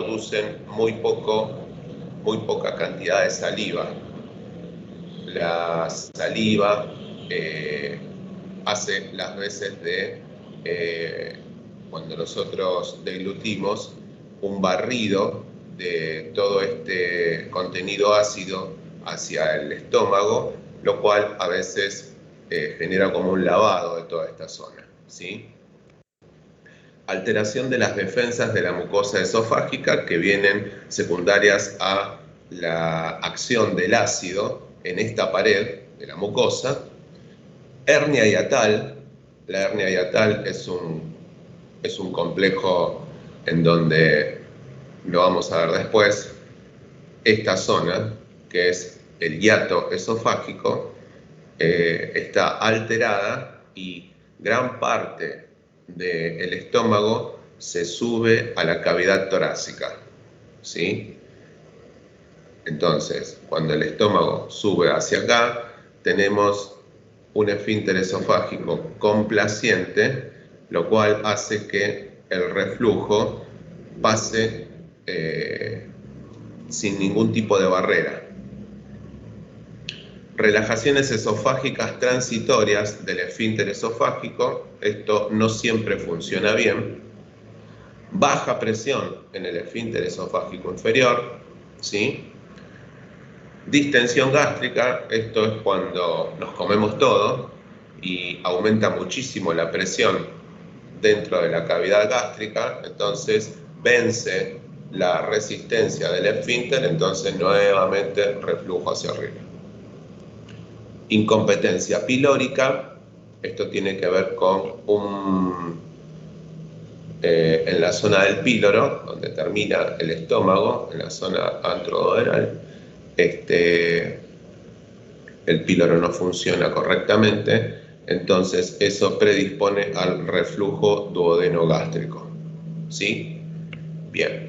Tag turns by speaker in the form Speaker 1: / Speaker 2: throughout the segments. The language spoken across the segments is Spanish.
Speaker 1: producen muy poca cantidad de saliva. La saliva hace las veces de, cuando nosotros deglutimos, un barrido de todo este contenido ácido hacia el estómago, lo cual a veces genera como un lavado de toda esta zona, ¿sí? Alteración de las defensas de la mucosa esofágica que vienen secundarias a la acción del ácido en esta pared de la mucosa. Hernia hiatal. La hernia hiatal es un complejo en donde, lo vamos a ver después, esta zona, que es el hiato esofágico, está alterada y gran parte del estómago se sube a la cavidad torácica, ¿sí? Entonces, cuando el estómago sube hacia acá, tenemos un esfínter esofágico complaciente, lo cual hace que el reflujo pase sin ningún tipo de barrera. Relajaciones esofágicas transitorias del esfínter esofágico, esto no siempre funciona bien. Baja presión en el esfínter esofágico inferior, ¿sí? Distensión gástrica, esto es cuando nos comemos todo y aumenta muchísimo la presión dentro de la cavidad gástrica, entonces vence la resistencia del esfínter, entonces nuevamente reflujo hacia arriba. Incompetencia pilórica, esto tiene que ver con en la zona del píloro, donde termina el estómago, en la zona antroduodenal, el píloro no funciona correctamente, entonces eso predispone al reflujo duodenogástrico. ¿Sí? Bien.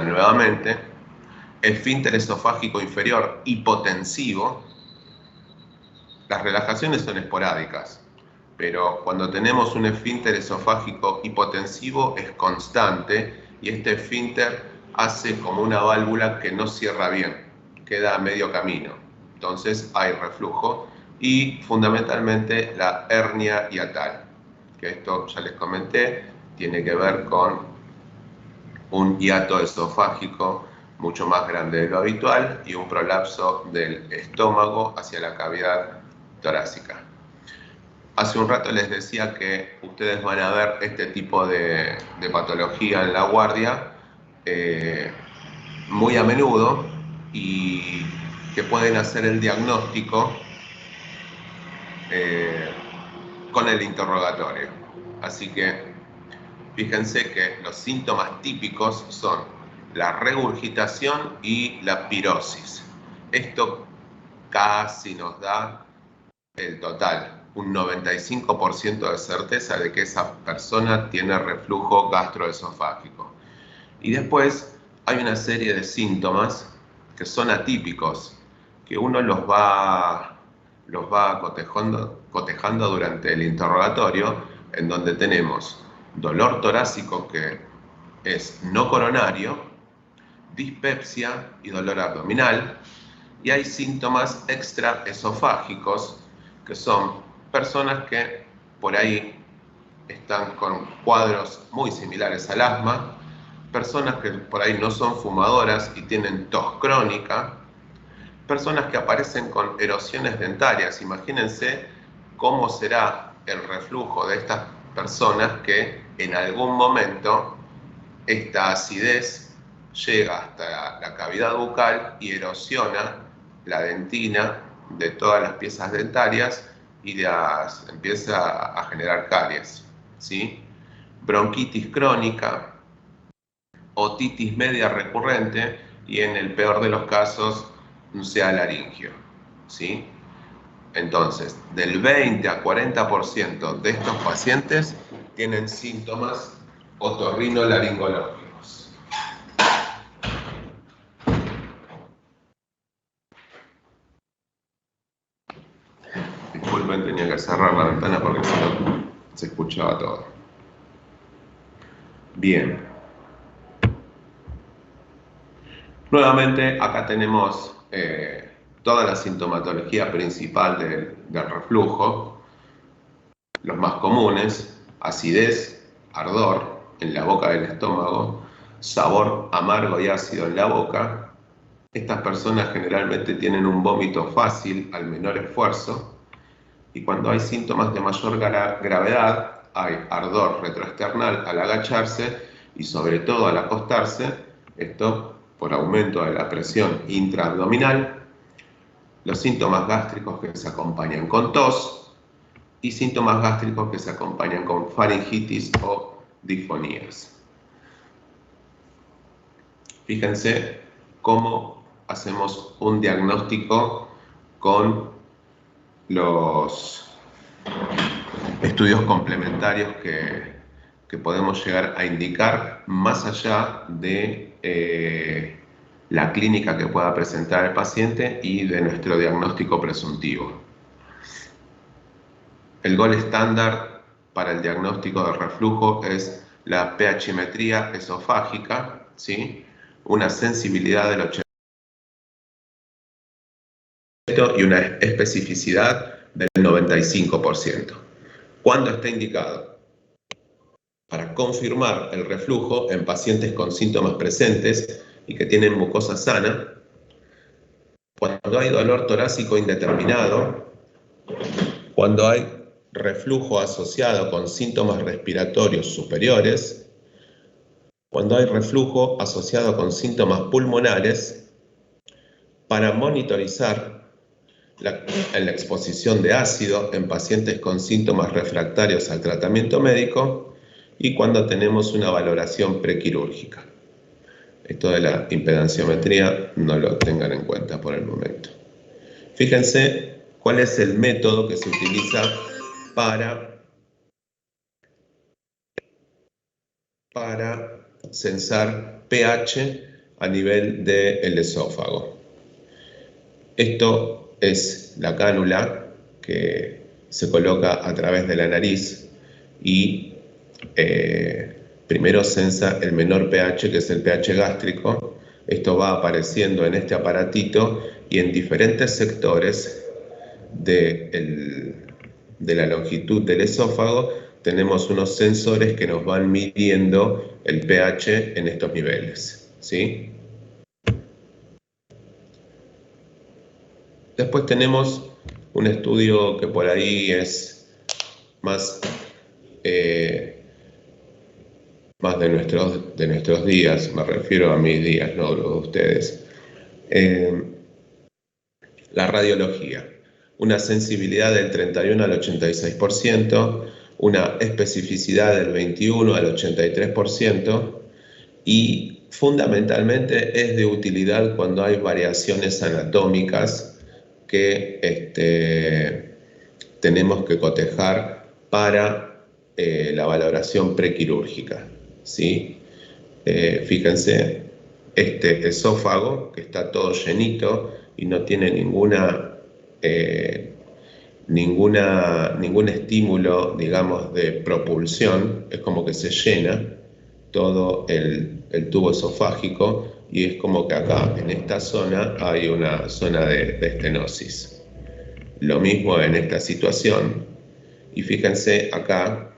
Speaker 1: Nuevamente, esfínter esofágico inferior hipotensivo. Las relajaciones son esporádicas, pero cuando tenemos un esfínter esofágico hipotensivo es constante y este esfínter hace como una válvula que no cierra bien, queda a medio camino. Entonces hay reflujo y fundamentalmente la hernia hiatal, que esto ya les comenté, tiene que ver con un hiato esofágico mucho más grande de lo habitual y un prolapso del estómago hacia la cavidad torácica. Hace un rato les decía que ustedes van a ver este tipo de patología en la guardia muy a menudo y que pueden hacer el diagnóstico con el interrogatorio. Así que fíjense que los síntomas típicos son la regurgitación y la pirosis. Esto casi nos da el total, un 95% de certeza de que esa persona tiene reflujo gastroesofágico. Y después hay una serie de síntomas que son atípicos, que uno los va cotejando durante el interrogatorio, en donde tenemos dolor torácico que es no coronario, dispepsia y dolor abdominal, y hay síntomas extraesofágicos, que son personas que por ahí están con cuadros muy similares al asma, personas que por ahí no son fumadoras y tienen tos crónica, personas que aparecen con erosiones dentarias. Imagínense cómo será el reflujo de estas personas que en algún momento esta acidez llega hasta la cavidad bucal y erosiona la dentina de todas las piezas dentarias y las empieza a generar caries, ¿sí? Bronquitis crónica, otitis media recurrente y en el peor de los casos un sea laringio, ¿sí? Entonces, del 20 a 40% de estos pacientes tienen síntomas otorrinolaringológicos. Disculpen, tenía que cerrar la ventana porque si no se escuchaba todo. Bien. Nuevamente, acá tenemos toda la sintomatología principal del reflujo. Los más comunes: acidez, ardor en la boca del estómago, sabor amargo y ácido en la boca. Estas personas generalmente tienen un vómito fácil al menor esfuerzo, y cuando hay síntomas de mayor gravedad, hay ardor retroesternal al agacharse y sobre todo al acostarse, esto por aumento de la presión intraabdominal, los síntomas gástricos que se acompañan con tos y síntomas gástricos que se acompañan con faringitis o disfonías. Fíjense cómo hacemos un diagnóstico con los estudios complementarios que podemos llegar a indicar más allá de la clínica que pueda presentar el paciente y de nuestro diagnóstico presuntivo. El gol estándar para el diagnóstico de reflujo es la pHimetría esofágica, ¿sí? Una sensibilidad del 80% y una especificidad del 95%. ¿Cuándo está indicado? Para confirmar el reflujo en pacientes con síntomas presentes y que tienen mucosa sana, cuando hay dolor torácico indeterminado, cuando hay reflujo asociado con síntomas respiratorios superiores, cuando hay reflujo asociado con síntomas pulmonares, para monitorizar la exposición de ácido en pacientes con síntomas refractarios al tratamiento médico, y cuando tenemos una valoración prequirúrgica. Esto de la impedanciometría no lo tengan en cuenta por el momento. Fíjense cuál es el método que se utiliza para censar pH a nivel del esófago. Esto es la cánula que se coloca a través de la nariz y primero censa el menor pH, que es el pH gástrico. Esto va apareciendo en este aparatito y en diferentes sectores de la longitud del esófago tenemos unos sensores que nos van midiendo el pH en estos niveles, ¿sí? Después tenemos un estudio que por ahí es más de nuestros días, me refiero a mis días, no los de ustedes. La radiología, una sensibilidad del 31 al 86%, una especificidad del 21 al 83%, y fundamentalmente es de utilidad cuando hay variaciones anatómicas que tenemos que cotejar para la valoración prequirúrgica, ¿sí? Fíjense, este esófago que está todo llenito y no tiene ningún estímulo, digamos, de propulsión, es como que se llena todo el tubo esofágico, y es como que acá en esta zona hay una zona de estenosis. Lo mismo en esta situación, y fíjense acá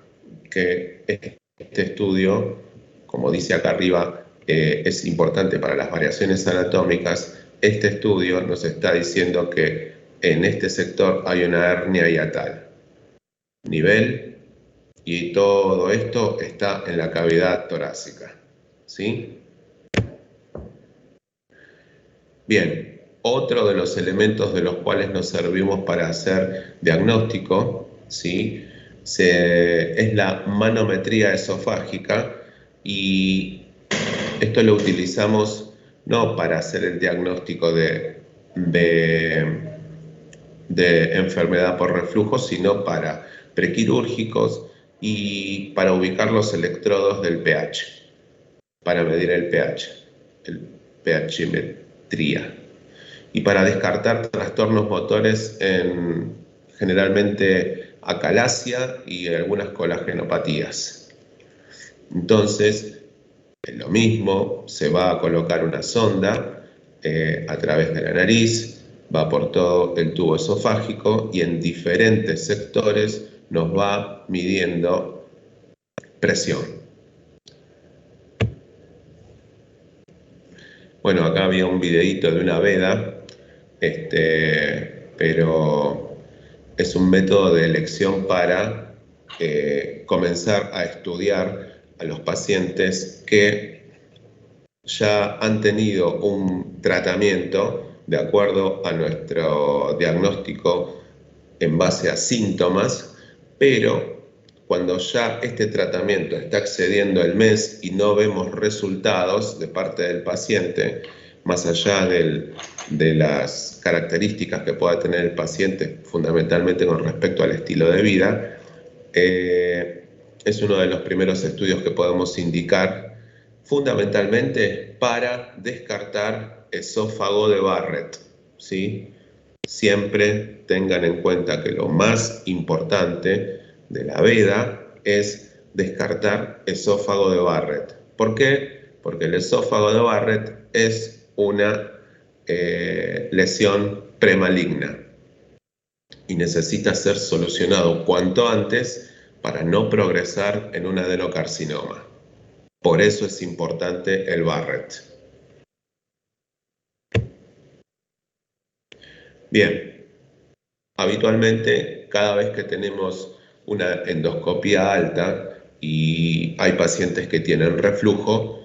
Speaker 1: que este estudio, como dice acá arriba, es importante para las variaciones anatómicas. Este estudio nos está diciendo que en este sector hay una hernia hiatal, nivel, y todo esto está en la cavidad torácica, ¿sí? Bien, otro de los elementos de los cuales nos servimos para hacer diagnóstico, ¿sí? Es la manometría esofágica, y esto lo utilizamos no para hacer el diagnóstico de de enfermedad por reflujo, sino para prequirúrgicos y para ubicar los electrodos del pH, para medir el pH, el pHimetría, y para descartar trastornos motores en generalmente acalasia y algunas colagenopatías. Entonces, lo mismo, se va a colocar una sonda a través de la nariz, va por todo el tubo esofágico y en diferentes sectores nos va midiendo presión. Bueno, acá había un videíto de una veda, pero es un método de elección para comenzar a estudiar a los pacientes que ya han tenido un tratamiento de acuerdo a nuestro diagnóstico en base a síntomas, pero cuando ya este tratamiento está excediendo el mes y no vemos resultados de parte del paciente, más allá de las características que pueda tener el paciente, fundamentalmente con respecto al estilo de vida, es uno de los primeros estudios que podemos indicar fundamentalmente para descartar esófago de Barrett, ¿sí? Siempre tengan en cuenta que lo más importante de la veda es descartar esófago de Barrett. ¿Por qué? Porque el esófago de Barrett es una lesión premaligna y necesita ser solucionado cuanto antes para no progresar en un adenocarcinoma. Por eso es importante el Barrett. Bien, habitualmente cada vez que tenemos una endoscopia alta y hay pacientes que tienen reflujo,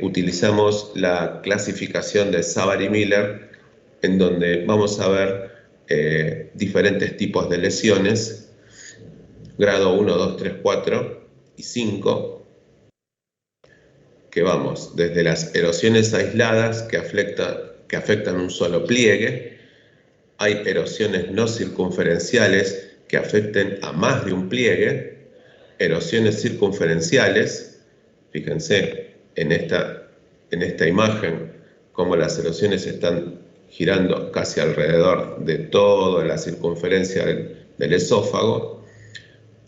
Speaker 1: utilizamos la clasificación de Savary-Miller, en donde vamos a ver diferentes tipos de lesiones, grado 1, 2, 3, 4 y 5, que vamos desde las erosiones aisladas que afectan un solo pliegue. Hay erosiones no circunferenciales que afecten a más de un pliegue, erosiones circunferenciales, fíjense en esta imagen cómo las erosiones están girando casi alrededor de toda la circunferencia del esófago,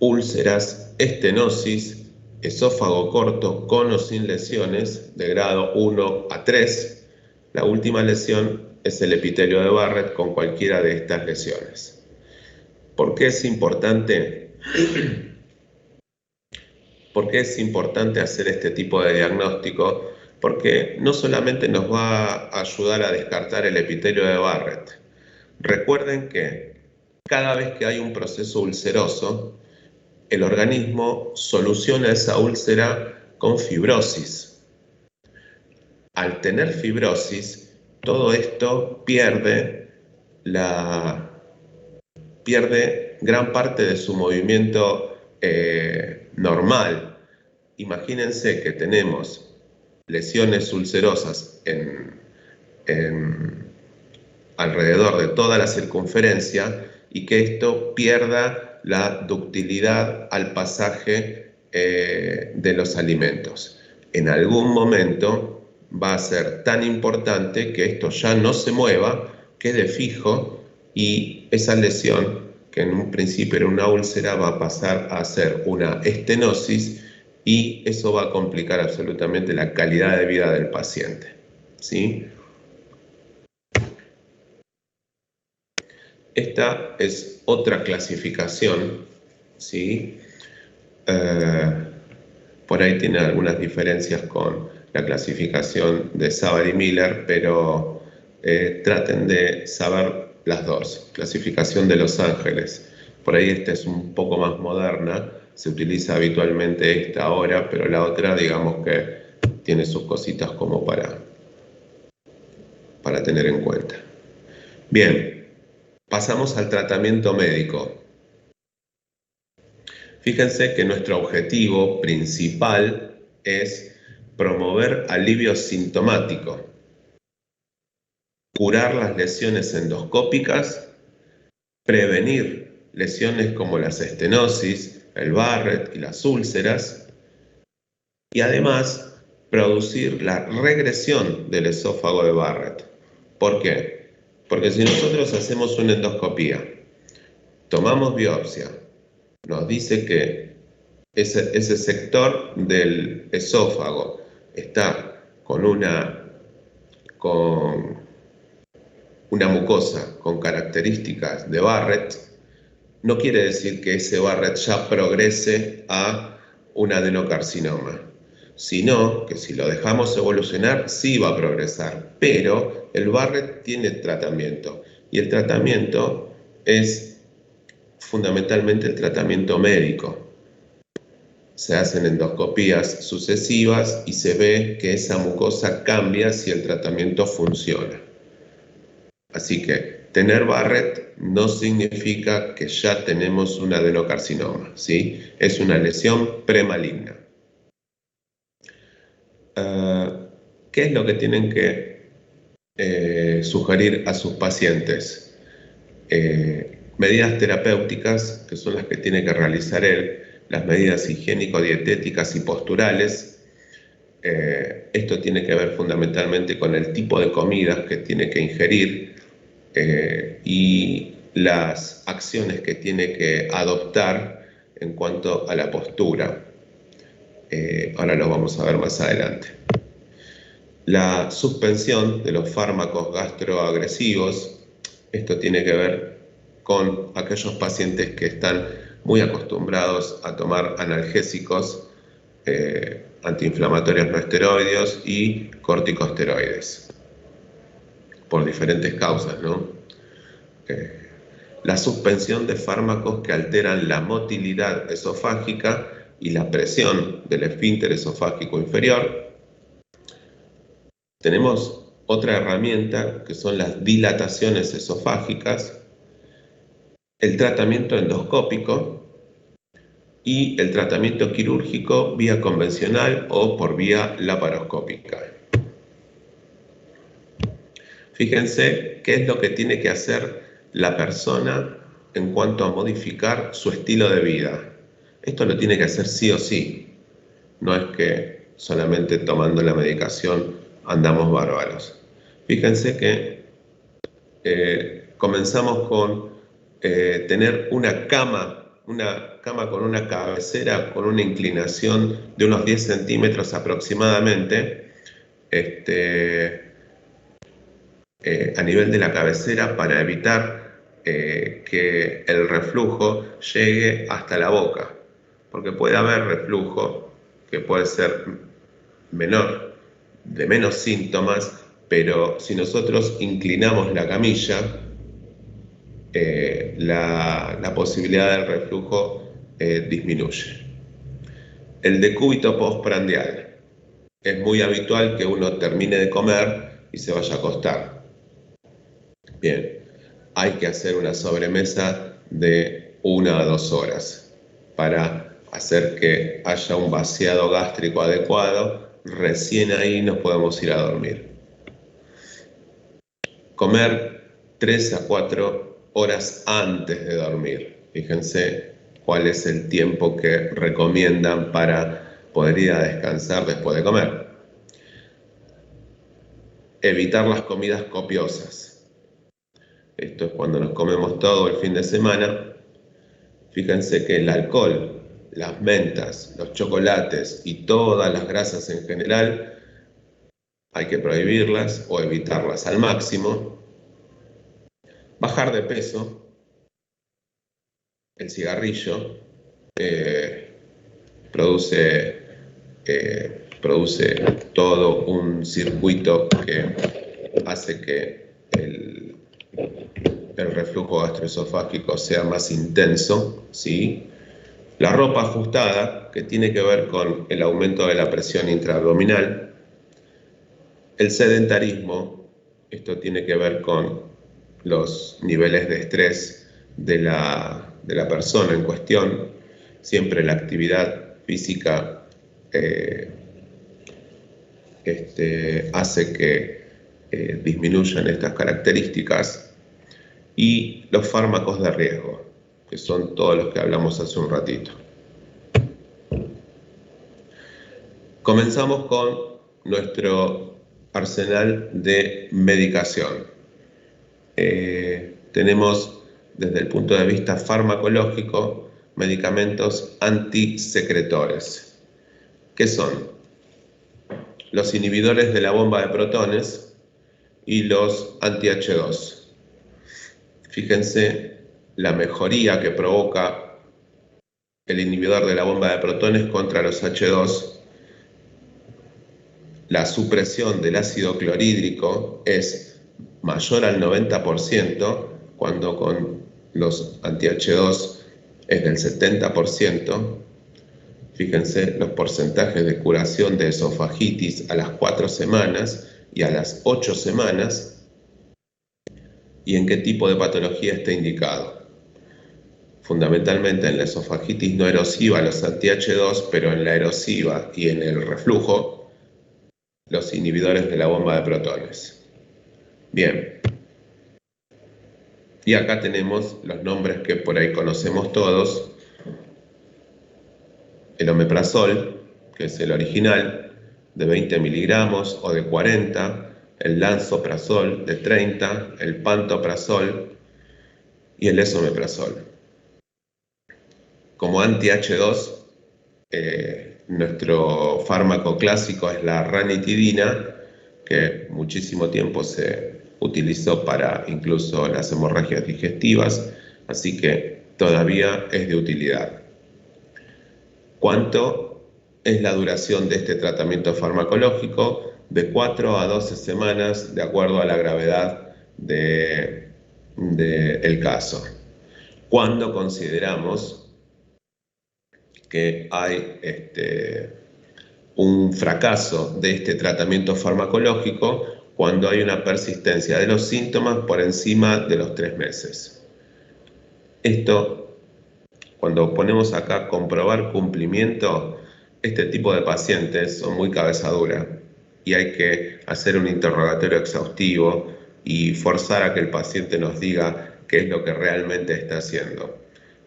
Speaker 1: úlceras, estenosis, esófago corto con o sin lesiones de grado 1 a 3. La última lesión es el epitelio de Barrett con cualquiera de estas lesiones. ¿Por qué es importante? ¿Por qué es importante hacer este tipo de diagnóstico? Porque no solamente nos va a ayudar a descartar el epitelio de Barrett. Recuerden que cada vez que hay un proceso ulceroso, el organismo soluciona esa úlcera con fibrosis. Al tener fibrosis, todo esto pierde gran parte de su movimiento normal. Imagínense que tenemos lesiones ulcerosas alrededor de toda la circunferencia y que esto pierda la ductilidad al pasaje de los alimentos. En algún momento va a ser tan importante que esto ya no se mueva, quede fijo y esa lesión, que en un principio era una úlcera, va a pasar a ser una estenosis y eso va a complicar absolutamente la calidad de vida del paciente, ¿sí? Esta es otra clasificación, ¿sí? Por ahí tiene algunas diferencias con la clasificación de Savary-Miller, pero traten de saber las dos. Clasificación de Los Ángeles. Por ahí esta es un poco más moderna, se utiliza habitualmente esta ahora, pero la otra, digamos que tiene sus cositas como para tener en cuenta. Bien, pasamos al tratamiento médico. Fíjense que nuestro objetivo principal es promover alivio sintomático, curar las lesiones endoscópicas prevenir lesiones como las estenosis, el Barrett y las úlceras, y además producir la regresión del esófago de Barrett. ¿Por qué? Porque si nosotros hacemos una endoscopía, tomamos biopsia, nos dice que ese sector del esófago está con una mucosa con características de Barrett, no quiere decir que ese Barrett ya progrese a un adenocarcinoma, sino que si lo dejamos evolucionar, sí va a progresar, pero el Barrett tiene tratamiento, y el tratamiento es fundamentalmente el tratamiento médico. Se hacen endoscopías sucesivas y se ve que esa mucosa cambia si el tratamiento funciona. Así que tener Barrett no significa que ya tenemos un adenocarcinoma, ¿sí? Es una lesión premaligna. ¿Qué es lo que tienen que sugerir a sus pacientes? Medidas terapéuticas, que son las que tiene que realizar él, las medidas higiénico-dietéticas y posturales. Esto tiene que ver fundamentalmente con el tipo de comidas que tiene que ingerir y las acciones que tiene que adoptar en cuanto a la postura. Ahora lo vamos a ver más adelante. La suspensión de los fármacos gastroagresivos, esto tiene que ver con aquellos pacientes que están muy acostumbrados a tomar analgésicos, antiinflamatorios no esteroideos y corticosteroides, por diferentes causas, ¿no? La suspensión de fármacos que alteran la motilidad esofágica y la presión del esfínter esofágico inferior. Tenemos otra herramienta que son las dilataciones esofágicas, el tratamiento endoscópico y el tratamiento quirúrgico vía convencional o por vía laparoscópica. Fíjense qué es lo que tiene que hacer la persona en cuanto a modificar su estilo de vida. Esto lo tiene que hacer sí o sí. No es que solamente tomando la medicación andamos bárbaros. Fíjense que comenzamos con tener una cama con una cabecera con una inclinación de unos 10 centímetros aproximadamente a nivel de la cabecera para evitar que el reflujo llegue hasta la boca, porque puede haber reflujo que puede ser menor, de menos síntomas, pero si nosotros inclinamos la camilla, la posibilidad del reflujo disminuye. El decúbito postprandial. Es muy habitual que uno termine de comer y se vaya a acostar. Bien, hay que hacer una sobremesa de 1 a 2 horas para hacer que haya un vaciado gástrico adecuado. Recién ahí nos podemos ir a dormir. Comer 3 a 4 horas antes de dormir. Fíjense cuál es el tiempo que recomiendan para poder ir a descansar después de comer. Evitar las comidas copiosas. Esto es cuando nos comemos todo el fin de semana. Fíjense que el alcohol, las mentas, los chocolates y todas las grasas en general hay que prohibirlas o evitarlas al máximo. Bajar de peso. El cigarrillo produce todo un circuito que hace que el reflujo gastroesofágico sea más intenso, ¿sí? La ropa ajustada, que tiene que ver con el aumento de la presión intraabdominal. El sedentarismo, esto tiene que ver con los niveles de estrés de la persona en cuestión. Siempre la actividad física hace que disminuyan estas características. y los fármacos de riesgo, que son todos los que hablamos hace un ratito. Comenzamos con nuestro arsenal de medicación. Tenemos, desde el punto de vista farmacológico, medicamentos antisecretores. ¿Qué son? Los inhibidores de la bomba de protones y los anti-H2. Fíjense la mejoría que provoca el inhibidor de la bomba de protones contra los H2. La supresión del ácido clorhídrico es mayor al 90%, cuando con los anti-H2 es del 70%. Fíjense los porcentajes de curación de esofagitis a las 4 semanas y a las 8 semanas, y en qué tipo de patología está indicado. Fundamentalmente en la esofagitis no erosiva los anti-H2, pero en la erosiva y en el reflujo los inhibidores de la bomba de protones. Bien. Y acá tenemos los nombres que por ahí conocemos todos. El omeprazol, que es el original, de 20 miligramos o de 40, el lansoprazol de 30, el pantoprazol y el esomeprazol. Como anti-H2, nuestro fármaco clásico es la ranitidina, que muchísimo tiempo se utilizó para incluso las hemorragias digestivas, así que todavía es de utilidad. ¿Cuánto es la duración de este tratamiento farmacológico? De 4 a 12 semanas, de acuerdo a la gravedad del caso. Cuando consideramos que hay un fracaso de este tratamiento farmacológico, cuando hay una persistencia de los síntomas por encima de los 3 meses. Esto, cuando ponemos acá comprobar cumplimiento, este tipo de pacientes son muy cabeza dura y hay que hacer un interrogatorio exhaustivo y forzar a que el paciente nos diga qué es lo que realmente está haciendo.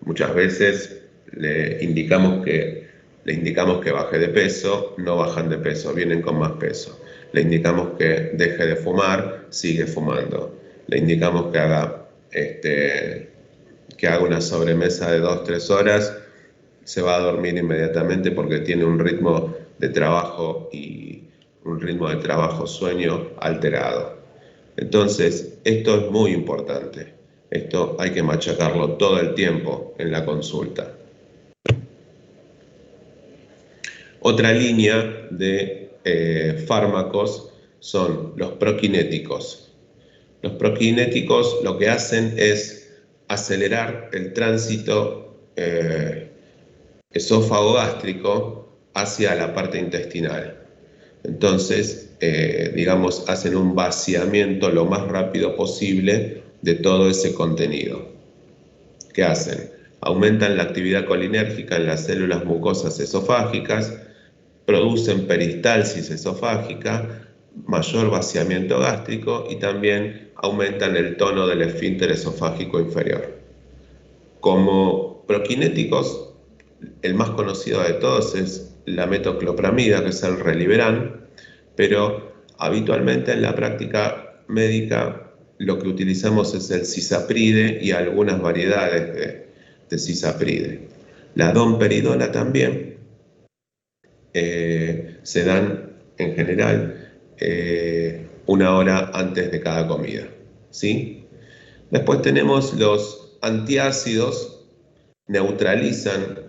Speaker 1: Muchas veces le indicamos que baje de peso, no bajan de peso, vienen con más peso. Le indicamos que deje de fumar, sigue fumando. Le indicamos que haga una sobremesa de 2-3 horas, se va a dormir inmediatamente porque tiene un ritmo de trabajo y un ritmo de trabajo-sueño alterado. Entonces, esto es muy importante. Esto hay que machacarlo todo el tiempo en la consulta. Otra línea de fármacos son los proquinéticos. Los proquinéticos lo que hacen es acelerar el tránsito esófago-gástrico hacia la parte intestinal. Entonces, hacen un vaciamiento lo más rápido posible de todo ese contenido. ¿Qué hacen? Aumentan la actividad colinérgica en las células mucosas esofágicas, producen peristalsis esofágica, mayor vaciamiento gástrico y también aumentan el tono del esfínter esofágico inferior. Como proquinéticos, el más conocido de todos es la metoclopramida, que es el Reliberan, pero habitualmente en la práctica médica lo que utilizamos es el cisapride y algunas variedades de cisapride. La domperidona también se dan en general 1 hora antes de cada comida, ¿sí? Después tenemos los antiácidos, neutralizan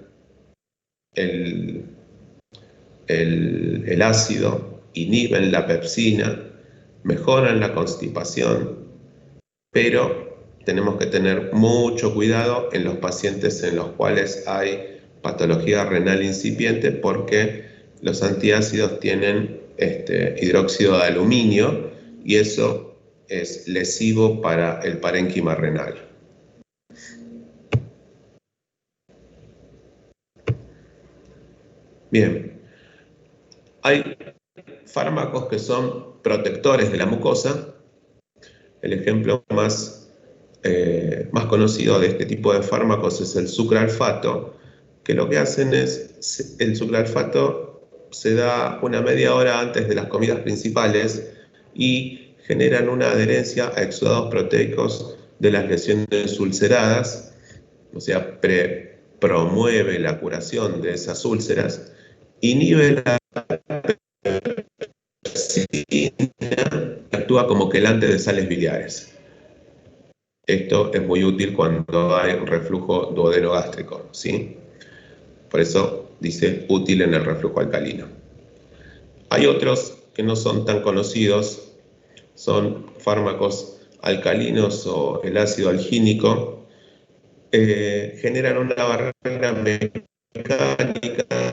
Speaker 1: el ácido, inhiben la pepsina, mejoran la constipación, pero tenemos que tener mucho cuidado en los pacientes en los cuales hay patología renal incipiente, porque los antiácidos tienen hidróxido de aluminio y eso es lesivo para el parénquima renal. Bien, hay fármacos que son protectores de la mucosa. El ejemplo más más conocido de este tipo de fármacos es el sucralfato, que lo que hacen es, el sucralfato se da una media hora antes de las comidas principales y generan una adherencia a exudados proteicos de las lesiones ulceradas, o sea, promueve la curación de esas úlceras, inhibe la pepsina, actúa como quelante de sales biliares. Esto es muy útil cuando hay un reflujo duodenogástrico, ¿sí? Por eso dice útil en el reflujo alcalino. Hay otros que no son tan conocidos, son fármacos alcalinos o el ácido algínico, generan una barrera mecánica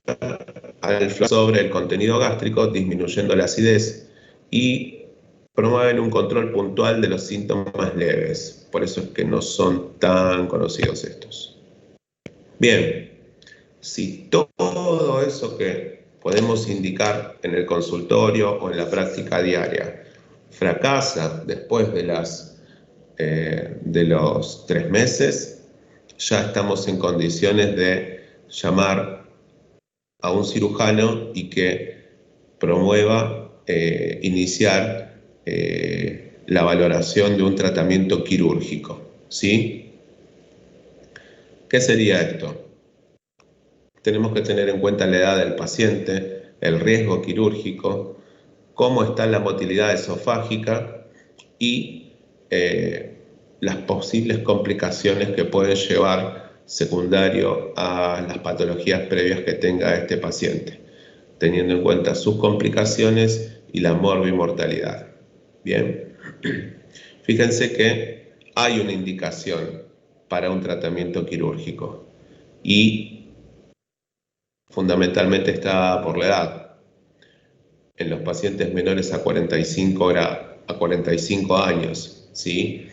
Speaker 1: al sobre el contenido gástrico, disminuyendo la acidez y promueven un control puntual de los síntomas leves. Por eso es que no son tan conocidos estos. Bien, si todo eso que podemos indicar en el consultorio o en la práctica diaria fracasa después de los 3 meses, ya estamos en condiciones de llamar a un cirujano y que promueva iniciar la valoración de un tratamiento quirúrgico, ¿sí? ¿Qué sería esto? Tenemos que tener en cuenta la edad del paciente, el riesgo quirúrgico, cómo está la motilidad esofágica y las posibles complicaciones que pueden llevar secundario a las patologías previas que tenga este paciente, teniendo en cuenta sus complicaciones y la morbimortalidad. Bien, fíjense que hay una indicación para un tratamiento quirúrgico y fundamentalmente está por la edad. En los pacientes menores a 45 años, ¿sí?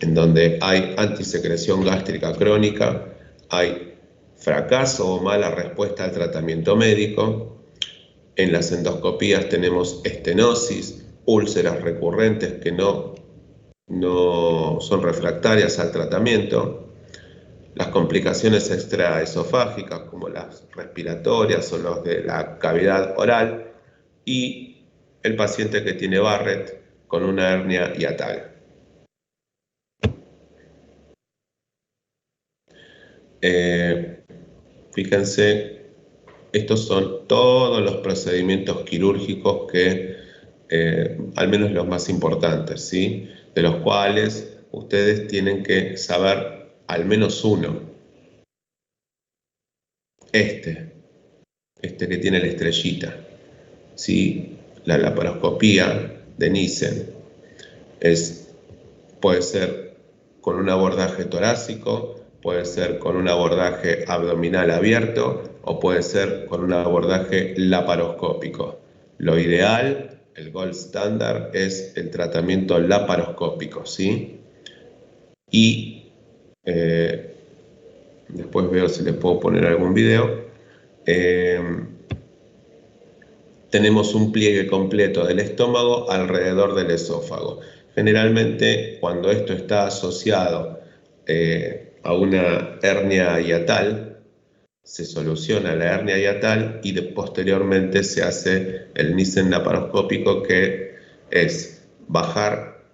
Speaker 1: En donde hay antisecreción gástrica crónica, hay fracaso o mala respuesta al tratamiento médico. En las endoscopías tenemos estenosis, úlceras recurrentes que no son refractarias al tratamiento. Las complicaciones extraesofágicas, como las respiratorias o los de la cavidad oral, y el paciente que tiene Barrett con una hernia hiatal. Fíjense, estos son todos los procedimientos quirúrgicos que, al menos los más importantes, ¿sí? De los cuales ustedes tienen que saber al menos uno. Este que tiene la estrellita, ¿sí? La laparoscopía de Nissen puede ser con un abordaje torácico, puede ser con un abordaje abdominal abierto o puede ser con un abordaje laparoscópico. Lo ideal, el gold standard, es el tratamiento laparoscópico, ¿sí? Y después veo si les puedo poner algún video. Tenemos un pliegue completo del estómago alrededor del esófago. Generalmente, cuando esto está asociado a una hernia hiatal, se soluciona la hernia hiatal y posteriormente se hace el Nissen laparoscópico, que es bajar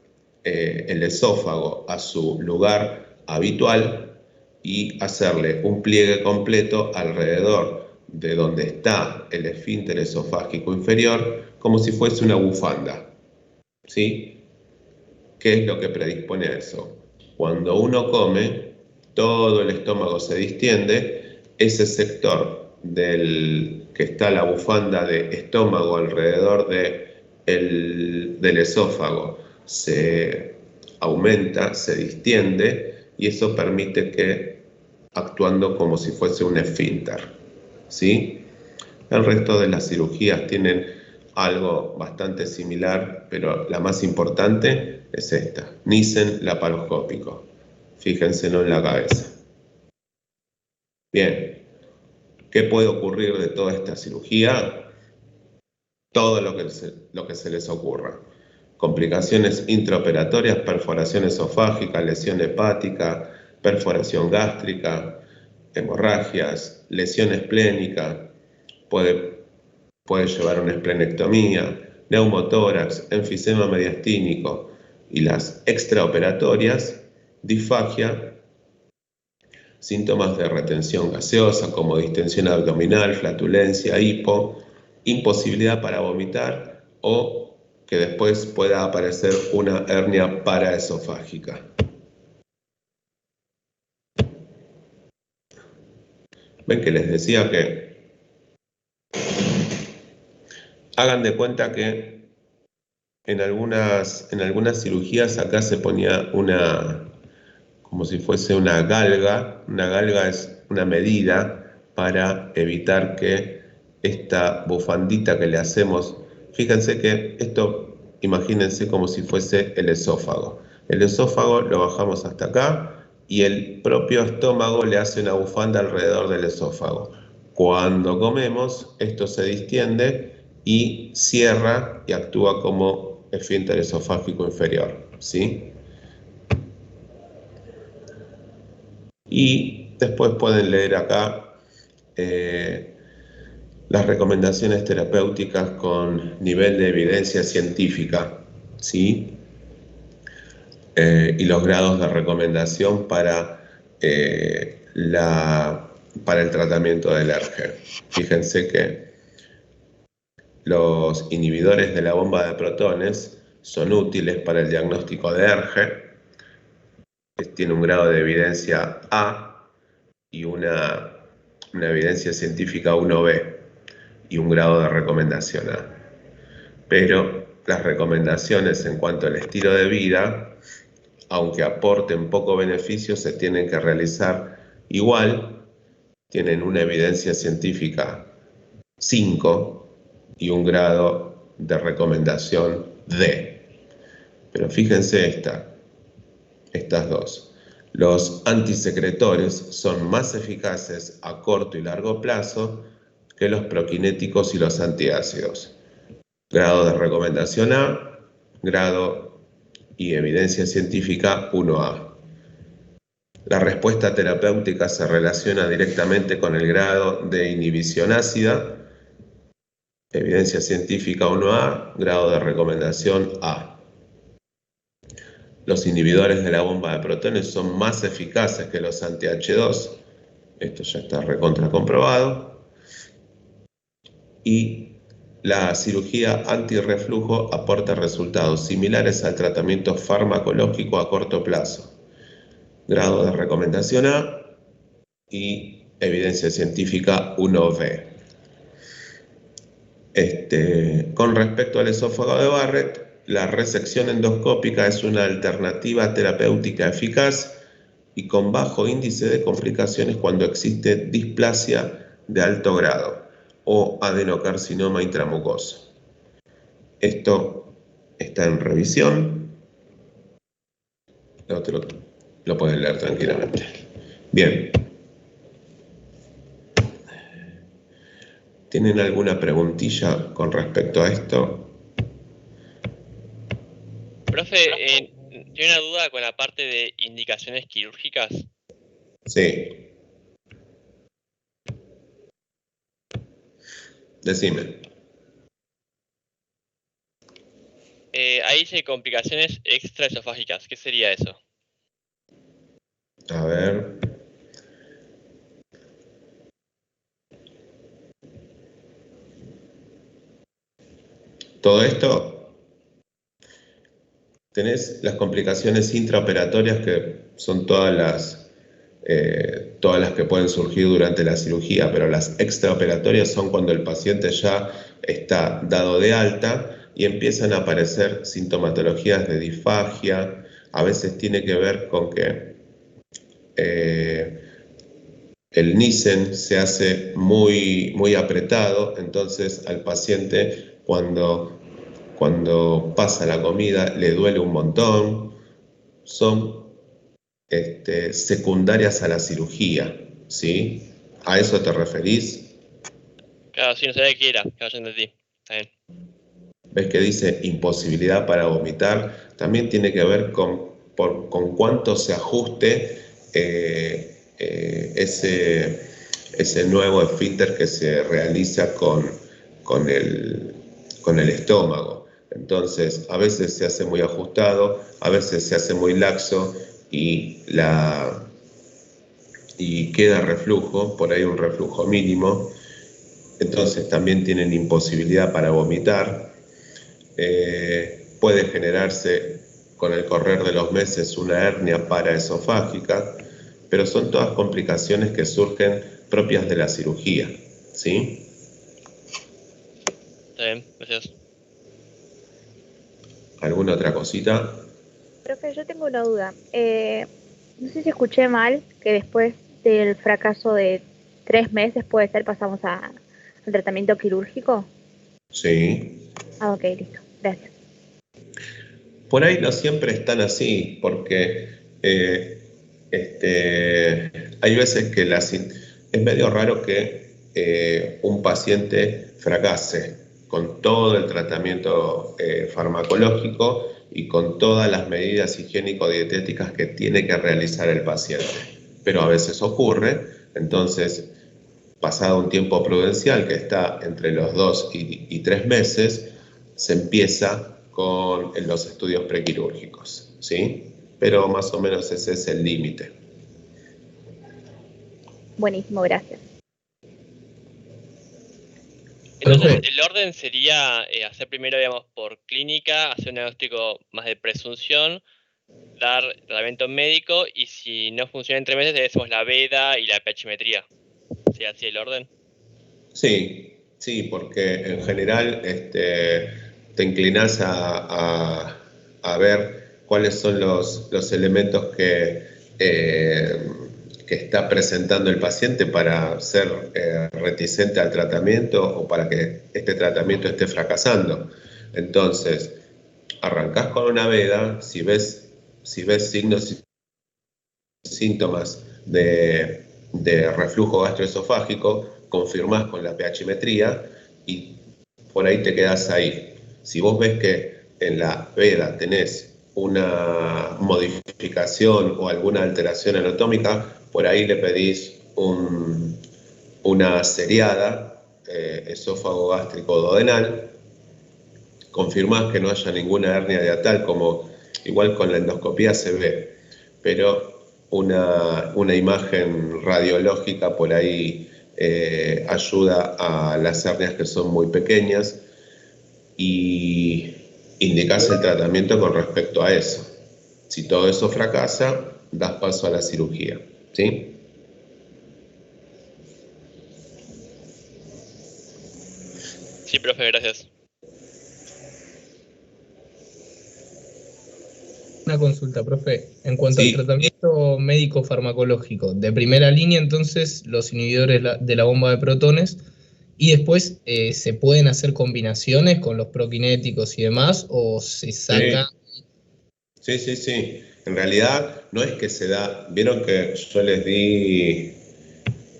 Speaker 1: el esófago a su lugar habitual y hacerle un pliegue completo alrededor de donde está el esfínter esofágico inferior, como si fuese una bufanda, ¿sí? ¿Qué es lo que predispone a eso? Cuando uno come, todo el estómago se distiende, ese sector que está la bufanda de estómago alrededor del esófago se aumenta, se distiende, y eso permite que, actuando como si fuese un esfínter, ¿sí? El resto de las cirugías tienen algo bastante similar, pero la más importante es esta, Nissen laparoscópico. Fíjenselo en la cabeza. Bien, ¿qué puede ocurrir de toda esta cirugía? Todo lo que se les ocurra. Complicaciones intraoperatorias, perforación esofágica, lesión hepática, perforación gástrica, hemorragias, lesión esplénica, puede llevar a una esplenectomía, neumotórax, enfisema mediastínico, y las extraoperatorias, disfagia, síntomas de retención gaseosa como distensión abdominal, flatulencia, hipo, imposibilidad para vomitar o que después pueda aparecer una hernia paraesofágica. Ven que les decía que hagan de cuenta que en algunas cirugías acá se ponía como si fuese una galga. Una galga es una medida para evitar que esta bufandita que le hacemos, fíjense que esto, imagínense como si fuese el esófago. El esófago lo bajamos hasta acá y el propio estómago le hace una bufanda alrededor del esófago. Cuando comemos, esto se distiende y cierra y actúa como esfínter esofágico inferior, ¿sí? Y después pueden leer acá las recomendaciones terapéuticas con nivel de evidencia científica, ¿sí? Y los grados de recomendación para el tratamiento del ERGE. Fíjense que los inhibidores de la bomba de protones son útiles para el diagnóstico de ERGE. Tiene un grado de evidencia A y una evidencia científica 1B y un grado de recomendación A. Pero las recomendaciones en cuanto al estilo de vida, aunque aporten poco beneficio, se tienen que realizar igual, tienen una evidencia científica 5 y un grado de recomendación D. Pero fíjense estas dos. Los antisecretores son más eficaces a corto y largo plazo que los proquinéticos y los antiácidos. Grado de recomendación A, grado y evidencia científica 1A. La respuesta terapéutica se relaciona directamente con el grado de inhibición ácida, evidencia científica 1A, grado de recomendación A. Los inhibidores de la bomba de protones son más eficaces que los anti-H2, esto ya está recontra comprobado, y la cirugía antirreflujo aporta resultados similares al tratamiento farmacológico a corto plazo. Grado de recomendación A y evidencia científica 1B. Con respecto al esófago de Barrett, la resección endoscópica es una alternativa terapéutica eficaz y con bajo índice de complicaciones cuando existe displasia de alto grado o adenocarcinoma intramucoso. Esto está en revisión. Lo pueden leer tranquilamente. Bien. ¿Tienen alguna preguntilla con respecto a esto?
Speaker 2: Profe, tengo una duda con la parte de indicaciones quirúrgicas.
Speaker 1: Sí. Decime.
Speaker 2: Ahí dice complicaciones extraesofágicas. ¿Qué sería eso?
Speaker 1: A ver. Todo esto, tenés las complicaciones intraoperatorias que son todas las que pueden surgir durante la cirugía, pero las extraoperatorias son cuando el paciente ya está dado de alta y empiezan a aparecer sintomatologías de disfagia. A veces tiene que ver con que el Nissen se hace muy, muy apretado, entonces al paciente cuando pasa la comida le duele un montón. Son secundarias a la cirugía, ¿sí? ¿A eso te referís?
Speaker 2: Claro, sí, no sabía qué era. Claro, ya entendí. Está bien.
Speaker 1: ves que dice imposibilidad para vomitar, también tiene que ver con cuánto se ajuste ese nuevo esfínter que se realiza con el estómago. Entonces, a veces se hace muy ajustado, a veces se hace muy laxo y queda reflujo, por ahí un reflujo mínimo. Entonces también tienen imposibilidad para vomitar. Puede generarse con el correr de los meses una hernia paraesofágica, pero son todas complicaciones que surgen propias de la cirugía, ¿sí?
Speaker 2: Está bien, gracias.
Speaker 1: ¿Alguna otra cosita?
Speaker 3: Profe, yo tengo una duda. No sé si escuché mal que después del fracaso de 3 meses, puede ser, pasamos al tratamiento quirúrgico.
Speaker 1: Sí.
Speaker 3: Ah, ok, listo. Gracias.
Speaker 1: Por ahí no siempre están así, porque hay veces que es medio raro que un paciente fracase con todo el tratamiento farmacológico y con todas las medidas higiénico-dietéticas que tiene que realizar el paciente. Pero a veces ocurre, entonces, pasado un tiempo prudencial que está entre los 2 y 3 meses, se empieza con los estudios prequirúrgicos, ¿sí? Pero más o menos ese es el límite.
Speaker 3: Buenísimo, gracias.
Speaker 2: Entonces,
Speaker 4: Profe,
Speaker 2: el orden sería hacer primero, digamos, por clínica, hacer un diagnóstico más de presunción, dar tratamiento médico y si no funciona en 3 meses, le hacemos la veda y la pH-metría. ¿Sí, así el orden?
Speaker 1: Sí, porque en general te inclinas a ver cuáles son los elementos que está presentando el paciente para ser reticente al tratamiento o para que este tratamiento esté fracasando. Entonces, arrancás con una veda, si ves signos y síntomas de reflujo gastroesofágico, confirmás con la pH-metría y por ahí te quedás ahí. Si vos ves que en la veda tenés una modificación o alguna alteración anatómica, por ahí le pedís una seriada esófago gástrico duodenal, confirmás que no haya ninguna hernia diatal, como igual con la endoscopía se ve, pero una imagen radiológica por ahí ayuda a las hernias que son muy pequeñas y indicás el tratamiento con respecto a eso. Si todo eso fracasa, das paso a la cirugía, ¿sí?
Speaker 2: Sí, profe, gracias.
Speaker 4: una consulta, profe. En cuanto al
Speaker 1: Sí.
Speaker 4: tratamiento médico farmacológico, de primera línea, entonces, los inhibidores de la bomba de protones, y después se pueden hacer combinaciones con los prokinéticos y demás, o se saca.
Speaker 1: Sí. En realidad no es que se da, vieron que yo les di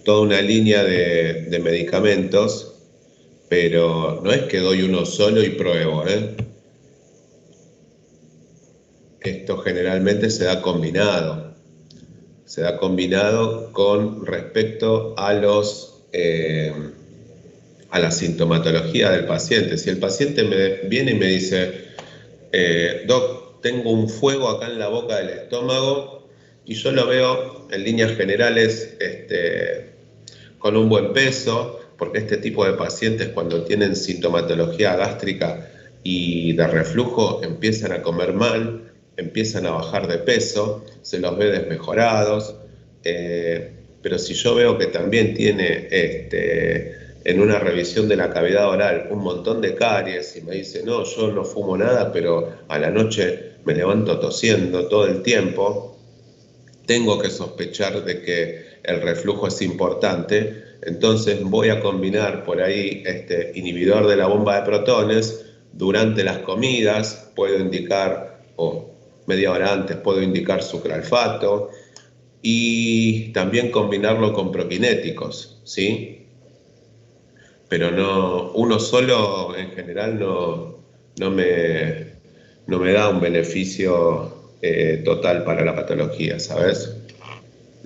Speaker 1: toda una línea de medicamentos, pero no es que doy uno solo y pruebo, ¿eh? Esto generalmente se da combinado con respecto a a la sintomatología del paciente. Si el paciente me viene y me dice, Doc, tengo un fuego acá en la boca del estómago y yo lo veo en líneas generales con un buen peso, porque este tipo de pacientes cuando tienen sintomatología gástrica y de reflujo empiezan a comer mal, empiezan a bajar de peso, se los ve desmejorados, pero si yo veo que también tiene en una revisión de la cavidad oral un montón de caries y me dice, no, yo no fumo nada, pero a la noche me levanto tosiendo todo el tiempo, tengo que sospechar de que el reflujo es importante, entonces voy a combinar por ahí inhibidor de la bomba de protones durante las comidas, puedo indicar, o media hora antes puedo indicar sucralfato, y también combinarlo con prokinéticos, ¿sí? Pero no, uno solo en general no me da un beneficio total para la patología, ¿sabes?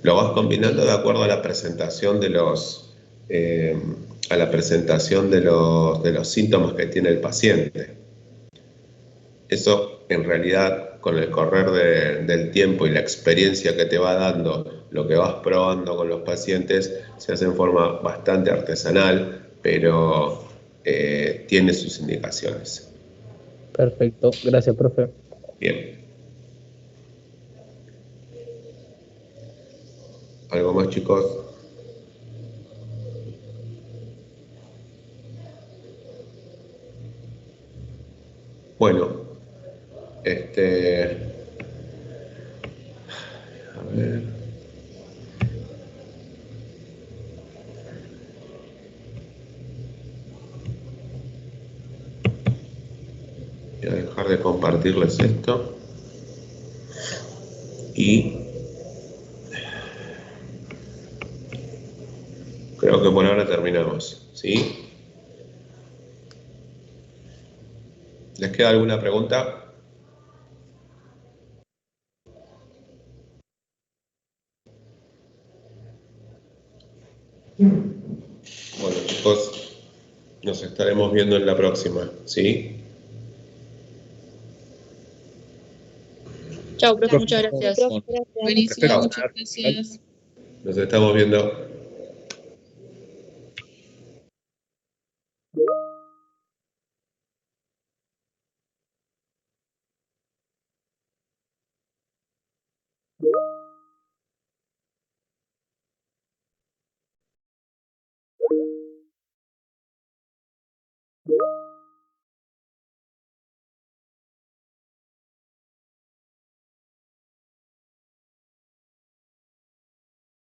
Speaker 1: Lo vas combinando de acuerdo a la presentación de los síntomas que tiene el paciente. Eso, en realidad, con el correr del tiempo y la experiencia que te va dando, lo que vas probando con los pacientes, se hace en forma bastante artesanal, pero tiene sus indicaciones.
Speaker 5: Perfecto, gracias, profe.
Speaker 1: Bien. ¿Algo más, chicos? Bueno, a ver. Voy a dejar de compartirles esto. Y creo que por ahora terminamos, ¿sí? ¿Les queda alguna pregunta? Bueno, chicos, nos estaremos viendo en la próxima, ¿sí?
Speaker 6: Chao, profe, muchas gracias.
Speaker 3: Gracias.
Speaker 7: Buenísimo,
Speaker 1: Chao.
Speaker 7: muchas gracias.
Speaker 1: Nos estamos viendo.